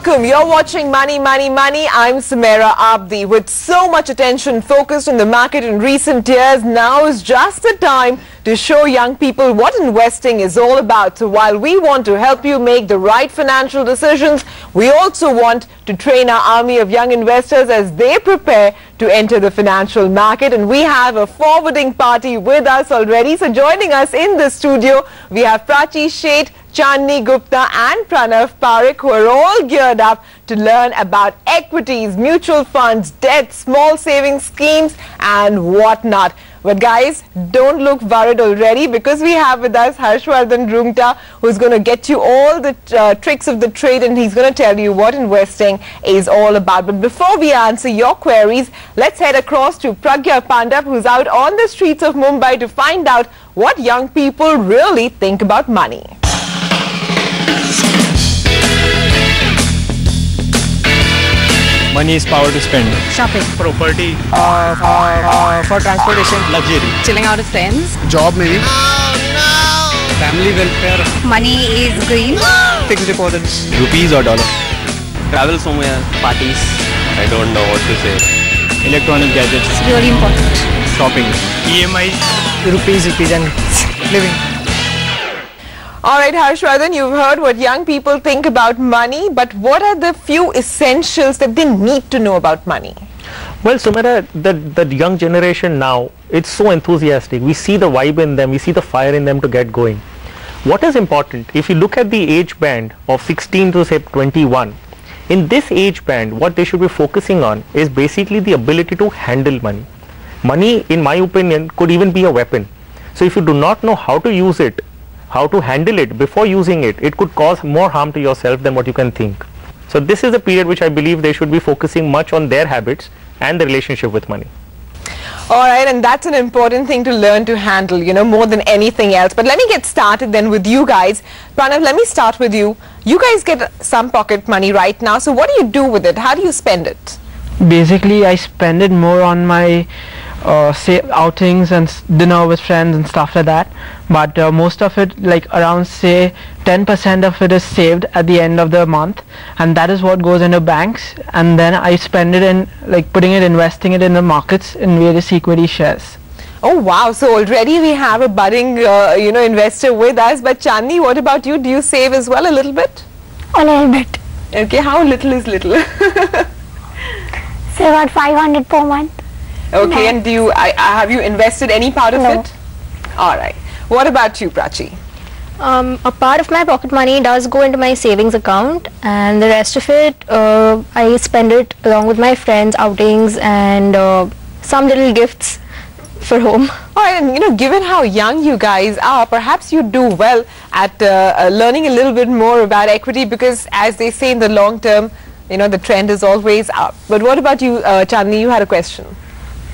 welcome. You're watching Money, Money, Money. I'm Samira Abdi. With so much attention focused on the market in recent years, now is just the time to show young people what investing is all about. So while we want to help you make the right financial decisions, we also want to train our army of young investors as they prepare to enter the financial market. And we have a forwarding party with us already. So joining us in the studio, we have Prachi Sheth, Chandni Gupta and Pranav Parekh, who are all geared up to learn about equities, mutual funds, debt, small savings schemes and whatnot. But guys, don't look worried already, because we have with us Harshvardhan Roongta, who's going to get you all the tricks of the trade, and he's going to tell you what investing is all about. But before we answer your queries, let's head across to Pragya Pandap, who's out on the streets of Mumbai to find out what young people really think about money. Money is power to spend. Shopping. Property. For transportation. Luxury. Chilling out with friends. Job maybe. Oh no! Family welfare. Money is green. Fixed deposits. Rupees or dollar. Travel somewhere. Parties. I don't know what to say. Electronic gadgets. It's really important. Shopping. EMI. Rupees and living. Alright Harshvardhan, you've heard what young people think about money, but what are the few essentials that they need to know about money? Well, Sumera, the young generation now, it's so enthusiastic. We see the vibe in them, we see the fire in them to get going. What is important, if you look at the age band of 16 to say 21, in this age band, what they should be focusing on is basically the ability to handle money. Money, in my opinion, could even be a weapon. So if you do not know how to use it, how to handle it before using it, it could cause more harm to yourself than what you can think. So this is a period which I believe they should be focusing much on their habits and the relationship with money. Alright, and that's an important thing to learn to handle, you know, more than anything else. But let me get started then with you guys. Pranav, let me start with you. You guys get some pocket money right now, so what do you do with it? How do you spend it? Basically, I spend it more on my outings and dinner with friends and stuff like that, but most of it, like around say 10% of it, is saved at the end of the month, and that is what goes into banks, and then I spend it in investing it in the markets in various equity shares. Oh wow, so already we have a budding investor with us. But Chandni, what about you? Do you save as well, a little bit? A little bit. Okay, how little is little? Say about 500 per month. Okay, and do you have you invested any part of No. it? All right. What about you, Prachi? A part of my pocket money does go into my savings account, and the rest of it I spend it along with my friends, outings, and some little gifts for home. All right, and given how young you guys are, perhaps you do well at learning a little bit more about equity, because as they say, in the long term, the trend is always up. But what about you, Chandni? You had a question.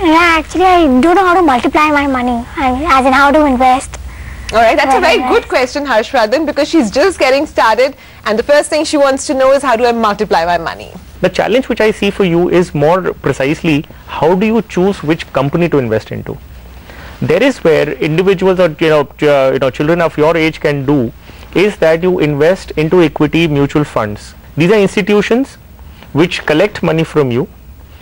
Yeah, actually I don't know how to multiply my money, as in how to invest. Alright, that's a very good question, Harshvardhan, because she's just getting started and the first thing she wants to know is, how do I multiply my money? The challenge which I see for you is more precisely, how do you choose which company to invest into? There is where individuals or children of your age can do is that you invest into equity mutual funds. These are institutions which collect money from you,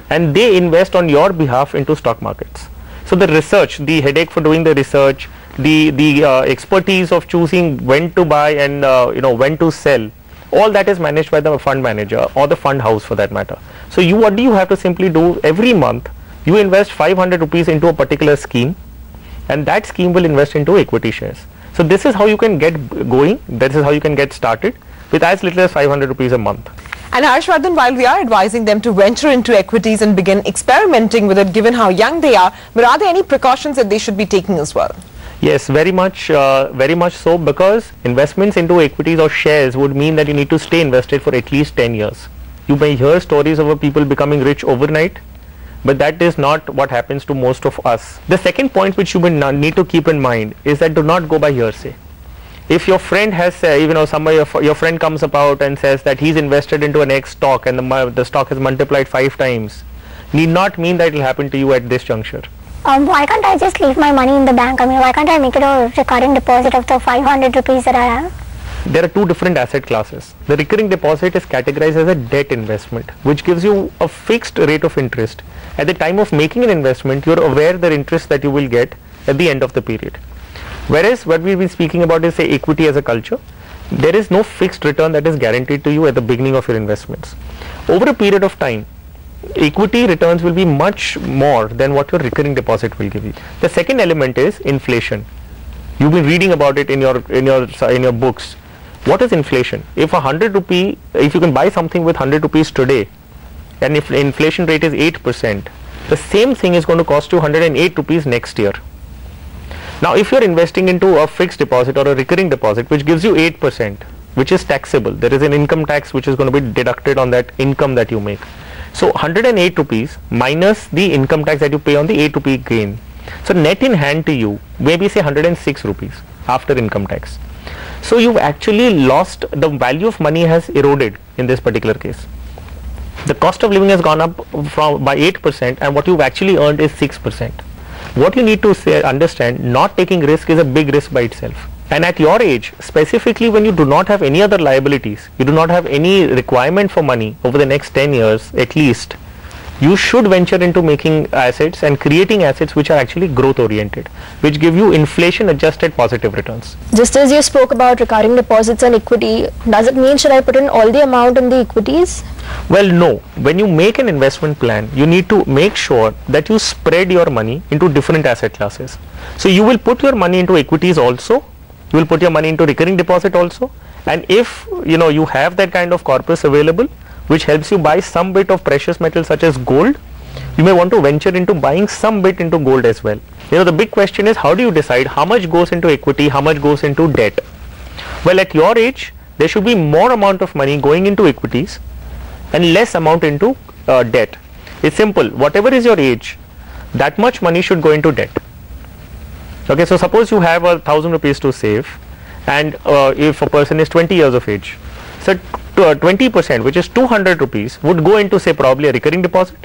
and they invest on your behalf into stock markets. So the research, the headache for doing the research, the expertise of choosing when to buy and when to sell, all that is managed by the fund manager or the fund house for that matter. So what do you have to simply do? Every month you invest 500 rupees into a particular scheme, and that scheme will invest into equity shares. So this is how you can get going, this is how you can get started with as little as 500 rupees a month. And Harshvardhan, while we are advising them to venture into equities and begin experimenting with it, given how young they are, but are there any precautions that they should be taking as well? Yes, very much so, because investments into equities or shares would mean that you need to stay invested for at least 10 years. You may hear stories of people becoming rich overnight, but that is not what happens to most of us. The second point which you will need to keep in mind is that do not go by hearsay. If your friend has, your friend comes about and says that he's invested into an X stock and the stock has multiplied 5 times, need not mean that it will happen to you at this juncture. Why can't I just leave my money in the bank? Why can't I make it a recurring deposit of the 500 rupees that I have? there are two different asset classes. The recurring deposit is categorized as a debt investment, which gives you a fixed rate of interest. At the time of making an investment, you're aware the interest that you will get at the end of the period. Whereas what we've been speaking about is, say, equity as a culture. There is no fixed return that is guaranteed to you at the beginning of your investments. Over a period of time, equity returns will be much more than what your recurring deposit will give you. The second element is inflation. You've been reading about it in your books. What is inflation? If if you can buy something with 100 rupees today, and if inflation rate is 8%, the same thing is going to cost you 108 rupees next year. Now, if you're investing into a fixed deposit or a recurring deposit, which gives you 8%, which is taxable, there is an income tax which is going to be deducted on that income that you make. So 108 rupees minus the income tax that you pay on the 8 rupee gain. So net in hand to you, maybe say 106 rupees after income tax. So you've actually lost, the value of money has eroded in this particular case. The cost of living has gone up by 8%, and what you've actually earned is 6%. What you need to understand, not taking risk is a big risk by itself. And at your age, specifically when you do not have any other liabilities, you do not have any requirement for money over the next 10 years at least, you should venture into making assets and creating assets which are actually growth oriented, which give you inflation adjusted positive returns. Just as you spoke about recurring deposits and equity, does it mean should I put in all the amount in the equities? Well, no. When you make an investment plan, you need to make sure that you spread your money into different asset classes. So you will put your money into equities also, you will put your money into recurring deposit also, and if you have that kind of corpus available which helps you buy some bit of precious metal such as gold, you may want to venture into buying some bit into gold as well. The big question is, how do you decide how much goes into equity, how much goes into debt? Well, at your age, there should be more amount of money going into equities and less amount into debt. It's simple. Whatever is your age, that much money should go into debt. Okay, so suppose you have 1,000 rupees to save, and if a person is 20 years of age, so 20%, which is 200 rupees, would go into, say, probably a recurring deposit,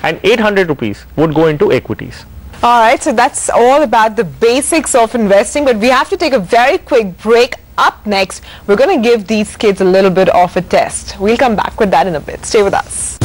and 800 rupees would go into equities. Alright, so that's all about the basics of investing, but we have to take a very quick break. Up next, we're going to give these kids a little bit of a test. We'll come back with that in a bit. Stay with us.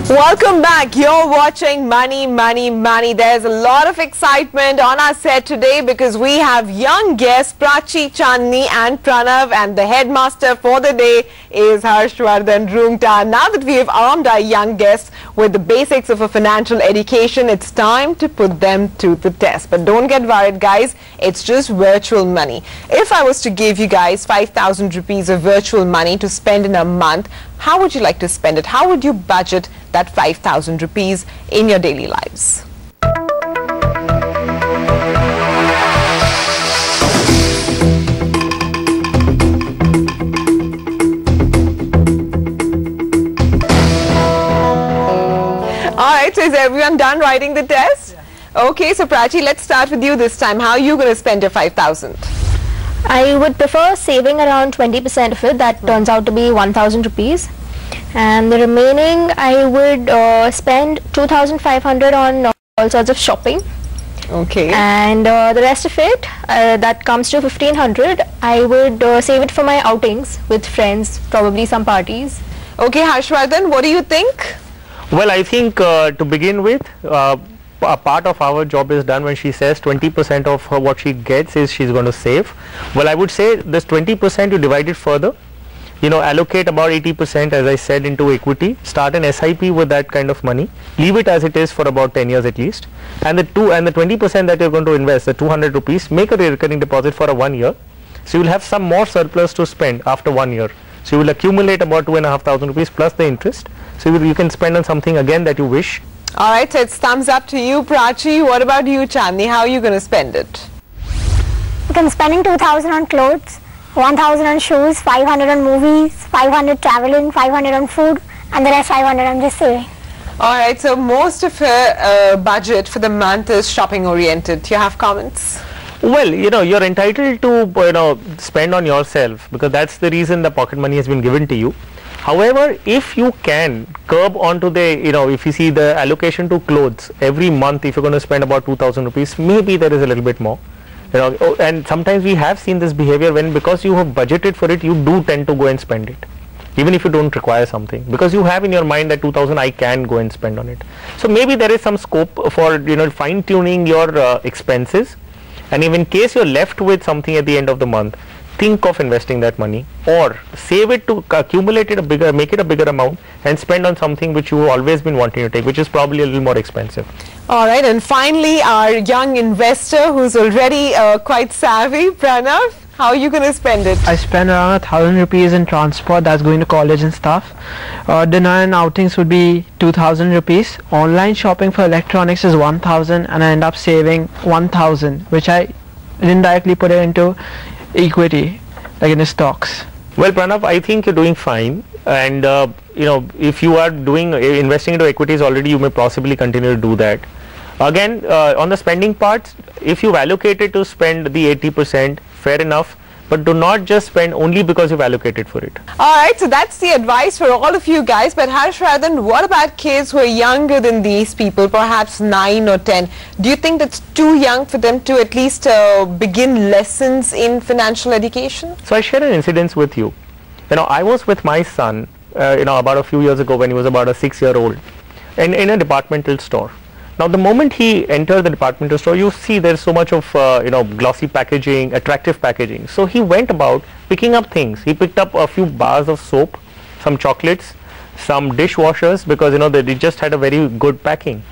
Welcome back. You're watching Money, Money, Money. There's a lot of excitement on our set today because we have young guests Prachi, Chandni and Pranav, and the headmaster for the day is Harshvardhan Roongta. Now that we have armed our young guests with the basics of a financial education, it's time to put them to the test. But don't get worried, guys. It's just virtual money. If I was to give you guys 5,000 rupees of virtual money to spend in a month, how would you like to spend it? How would you budget that 5,000 rupees in your daily lives? Alright, so is everyone done writing the test? Okay, so Prachi, let's start with you this time. How are you going to spend your 5,000? I would prefer saving around 20% of it. That turns out to be 1,000 rupees. And the remaining, I would spend 2,500 on all sorts of shopping. Okay. And the rest of it, that comes to 1,500, I would save it for my outings with friends, probably some parties. Okay, Harshvardhan, what do you think? Well, I think to begin with, a part of our job is done when she says 20% of her what she gets is she's going to save. Well, I would say this 20% you divide it further, allocate about 80%, as I said, into equity, start an SIP with that kind of money, leave it as it is for about 10 years at least, and the 20% that you're going to invest, the 200 rupees, make a recurring deposit for 1 year. So you will have some more surplus to spend after 1 year. So you will accumulate about 2,500 rupees plus the interest. So you can spend on something again that you wish. Alright, so it's thumbs up to you, Prachi. What about you, Chandni? How are you going to spend it? I'm spending 2,000 on clothes, 1,000 on shoes, 500 on movies, 500 traveling, 500 on food, and the rest 500 I'm just saving. Alright, so most of her budget for the month is shopping oriented. Do you have comments? Well, you're entitled to spend on yourself because that's the reason the pocket money has been given to you. However, if you can curb onto the, if you see the allocation to clothes every month, if you're going to spend about 2,000 rupees, maybe there is a little bit more. And sometimes we have seen this behavior when, because you have budgeted for it, you do tend to go and spend it, even if you don't require something, because you have in your mind that 2,000 I can go and spend on it. So maybe there is some scope for fine tuning your expenses, and even in case you're left with something at the end of the month, think of investing that money or save it to accumulate it make it a bigger amount and spend on something which you've always been wanting to take, which is probably a little more expensive. All right, and finally our young investor who's already quite savvy, Pranav, how are you going to spend it? I spend around 1,000 rupees in transport, that's going to college and stuff. Dinner and outings would be 2,000 rupees. Online shopping for electronics is 1,000, and I end up saving 1,000, which I indirectly put it into equity, like in the stocks. Well, Pranav, I think you're doing fine, and if you are doing investing into equities already, you may possibly continue to do that. Again, on the spending part, if you've allocated to spend the 80%, fair enough, but do not just spend only because you've allocated for it. All right, so that's the advice for all of you guys. But Harshvardhan, what about kids who are younger than these people, perhaps 9 or 10? Do you think that's too young for them to at least begin lessons in financial education? So I share an incident with you. I was with my son, about a few years ago when he was about a 6-year-old, in a departmental store. Now, the moment he entered the departmental store, you see there's so much of glossy packaging, attractive packaging. So he went about picking up things. He picked up a few bars of soap, some chocolates, some dishwashers, because they just had a very good packing.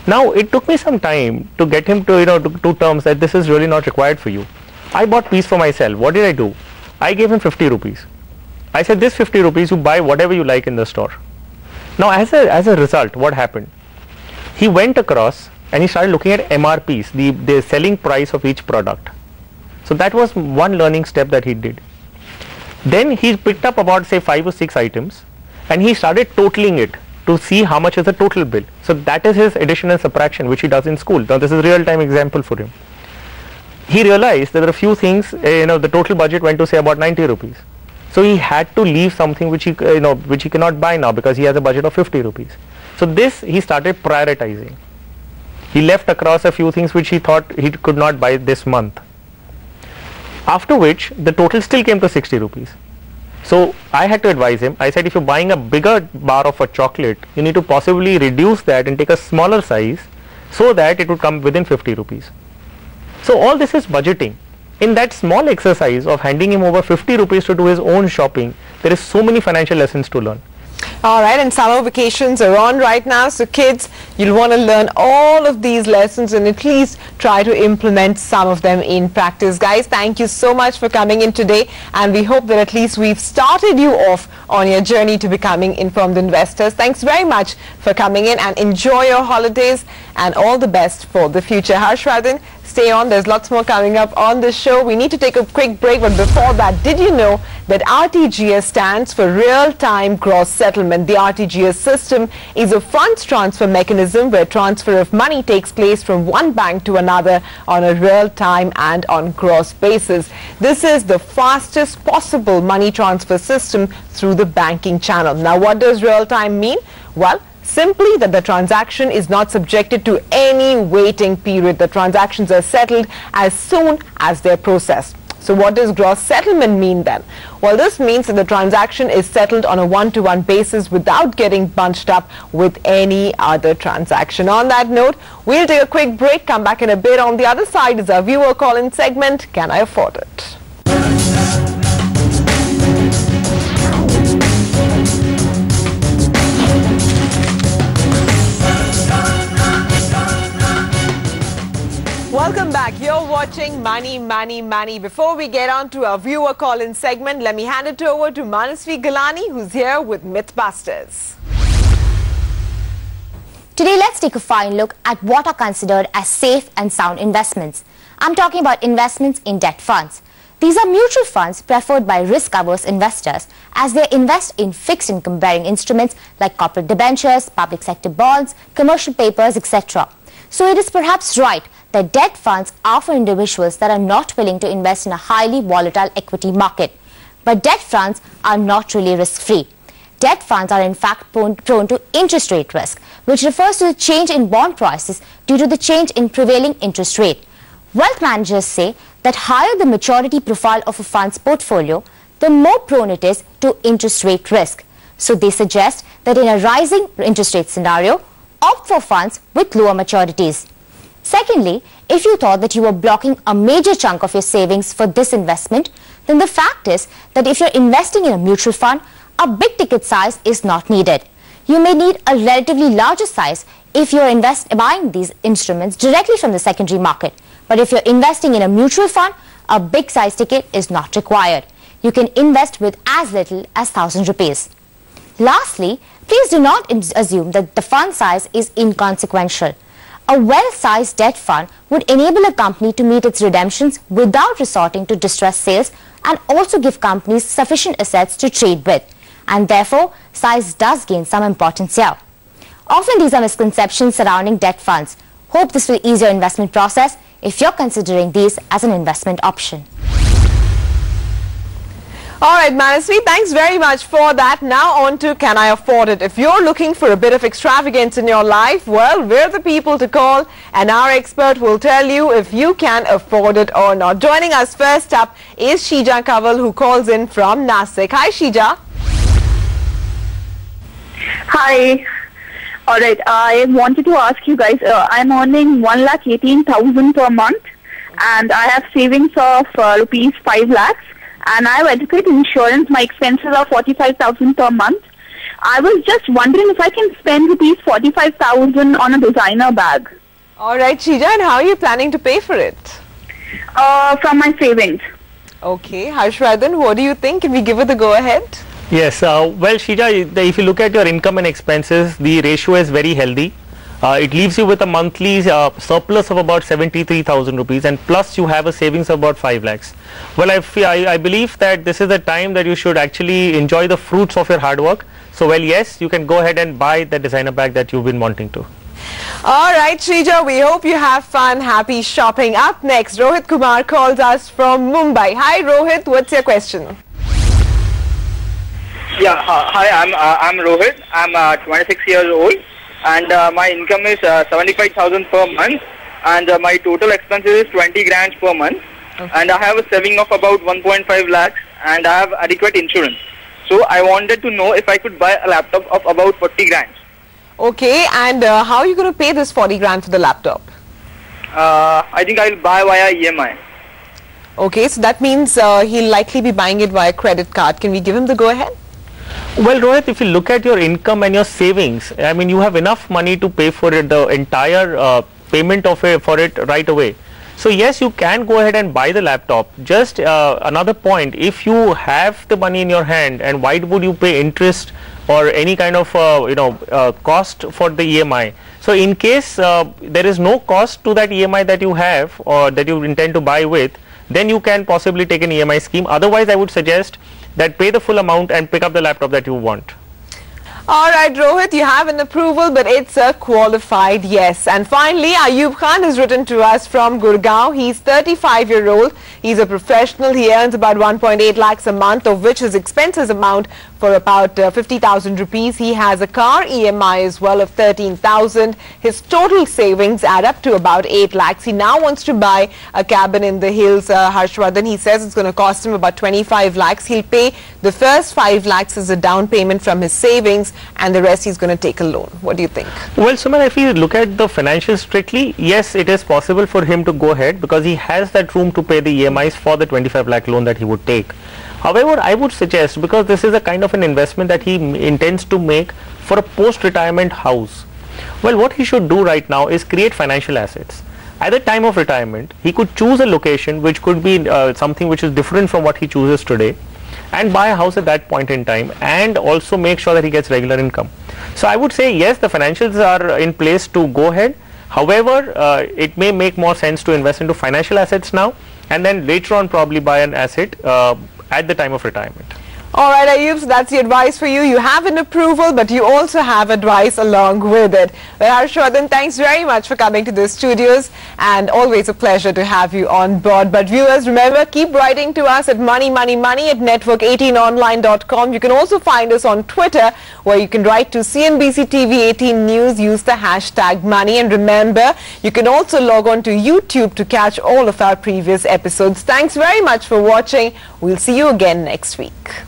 Now, it took me some time to get him to terms that this is really not required for you. I bought peace for myself. What did I do? I gave him 50 rupees. I said, this 50 rupees, you buy whatever you like in the store. Now, as a result, what happened? He went across and he started looking at MRPs, the selling price of each product. So that was one learning step that he did. Then he picked up about, say, 5 or 6 items, and he started totaling it to see how much is the total bill. So that is his addition and subtraction, which he does in school. Now this is a real-time example for him. He realized that there are a few things, the total budget went to, say, about 90 rupees. So he had to leave something which he cannot buy now because he has a budget of 50 rupees. So this he started prioritizing. He left across a few things which he thought he could not buy this month. After which the total still came to 60 rupees. So I had to advise him. I said, if you're buying a bigger bar of a chocolate, you need to possibly reduce that and take a smaller size so that it would come within 50 rupees. So all this is budgeting. In that small exercise of handing him over 50 rupees to do his own shopping, there is so many financial lessons to learn. All right, and summer vacations are on right now, so kids, you'll want to learn all of these lessons and at least try to implement some of them in practice. Guys, thank you so much for coming in today, and we hope that at least we've started you off on your journey to becoming informed investors. Thanks very much for coming in, and enjoy your holidays and all the best for the future. Harshvardhan, stay on. There's lots more coming up on the show. We need to take a quick break, but before that, did you know that RTGS stands for real-time gross settlement? The RTGS system is a funds transfer mechanism where transfer of money takes place from one bank to another on a real-time and on gross basis. This is the fastest possible money transfer system through the banking channel. Now, what does real-time mean? Well, simply that the transaction is not subjected to any waiting period. The transactions are settled as soon as they're processed. So what does gross settlement mean then? Well, this means that the transaction is settled on a one-to-one basis without getting bunched up with any other transaction. On that note, we'll take a quick break, come back in a bit. On the other side is our viewer call-in segment, Can I Afford It? Welcome back. You're watching Money, Money, Money. Before we get on to our viewer call-in segment, let me hand it over to Manasvi Gilani, who's here with Mythbusters. Today, let's take a fine look at what are considered as safe and sound investments. I'm talking about investments in debt funds. These are mutual funds preferred by risk-averse investors as they invest in fixed income-bearing instruments like corporate debentures, public sector bonds, commercial papers, etc. So it is perhaps right that debt funds are for individuals that are not willing to invest in a highly volatile equity market. But debt funds are not really risk-free. debt funds are in fact prone to interest rate risk, which refers to the change in bond prices due to the change in prevailing interest rate. Wealth managers say that higher the maturity profile of a fund's portfolio, the more prone it is to interest rate risk. So they suggest that in a rising interest rate scenario, opt for funds with lower maturities. Secondly, if you thought that you were blocking a major chunk of your savings for this investment, then the fact is that if you're investing in a mutual fund, a big ticket size is not needed. You may need a relatively larger size if you're buying these instruments directly from the secondary market. But if you're investing in a mutual fund, a big size ticket is not required. You can invest with as little as 1,000 rupees. Lastly, please do not assume that the fund size is inconsequential. A well-sized debt fund would enable a company to meet its redemptions without resorting to distressed sales and also give companies sufficient assets to trade with. And therefore, size does gain some importance here. Often these are misconceptions surrounding debt funds. Hope this will ease your investment process if you're considering these as an investment option. Alright Manasvi, thanks very much for that. Now on to Can I Afford It? If you're looking for a bit of extravagance in your life, well, we're the people to call and our expert will tell you if you can afford it or not. Joining us first up is Shija Kaval, who calls in from Nasik. Hi Shija. Hi. Alright, I wanted to ask you guys, I'm earning 1,18,000 per month and I have savings of rupees 5 lakhs. And I have adequate insurance. My expenses are 45,000 per month. I was just wondering if I can spend rupees 45,000 on a designer bag. All right, Shija, and how are you planning to pay for it? From my savings. Okay, Harshvardhan, what do you think? Can we give it the go-ahead? Yes, well Shija, if you look at your income and expenses, the ratio is very healthy. It leaves you with a monthly surplus of about 73,000 rupees and plus you have a savings of about 5 lakhs. Well, I believe that this is the time that you should actually enjoy the fruits of your hard work. So, well, yes, you can go ahead and buy the designer bag that you've been wanting to. Alright, Shija, we hope you have fun. Happy shopping. Up next, Rohit Kumar calls us from Mumbai. Hi, Rohit. What's your question? Yeah, hi, I'm Rohit. I'm 26 years old. And my income is 75,000 per month and my total expenses is 20 grand per month. Okay. And I have a saving of about 1.5 lakhs and I have adequate insurance. So I wanted to know if I could buy a laptop of about 40 grand. Okay, and how are you going to pay this 40 grand for the laptop? I think I'll buy via EMI. Okay, so that means he'll likely be buying it via credit card. Can we give him the go-ahead? Well, Rohit, if you look at your income and your savings, I mean, you have enough money to pay for it, the entire payment of for it right away. So yes, you can go ahead and buy the laptop. Just another point, if you have the money in your hand, and why would you pay interest or any kind of cost for the EMI? So in case there is no cost to that EMI that you have or that you intend to buy with, then you can possibly take an EMI scheme. Otherwise, I would suggest that pay the full amount and pick up the laptop that you want. Alright, Rohit, you have an approval, but it's a qualified yes. And finally, Ayub Khan has written to us from Gurgaon. He's 35-year-old. He's a professional. He earns about 1.8 lakhs a month, of which his expenses amount for about 50,000 rupees. He has a car EMI as well of 13,000. His total savings add up to about 8 lakhs. He now wants to buy a cabin in the hills, Harshvardhan. He says it's going to cost him about 25 lakhs. He'll pay the first 5 lakhs as a down payment from his savings, and the rest he's going to take a loan. What do you think? Well, Suman, if you look at the financials strictly, yes, it is possible for him to go ahead because he has that room to pay the EMIs for the 25 lakh loan that he would take. However, I would suggest, because this is a kind of an investment that he intends to make for a post-retirement house, well, what he should do right now is create financial assets. At the time of retirement, he could choose a location which could be something which is different from what he chooses today, and buy a house at that point in time, and also make sure that he gets regular income. So I would say yes, the financials are in place to go ahead. However, it may make more sense to invest into financial assets now, and then later on probably buy an asset at the time of retirement. All right, Ayub, so that's the advice for you. You have an approval, but you also have advice along with it. Well, Harshvardhan, thanks very much for coming to the studios, and always a pleasure to have you on board. But viewers, remember, keep writing to us at money@network18online.com. You can also find us on Twitter, where you can write to CNBC TV18 News. Use the hashtag money. And remember, you can also log on to YouTube to catch all of our previous episodes. Thanks very much for watching. We'll see you again next week.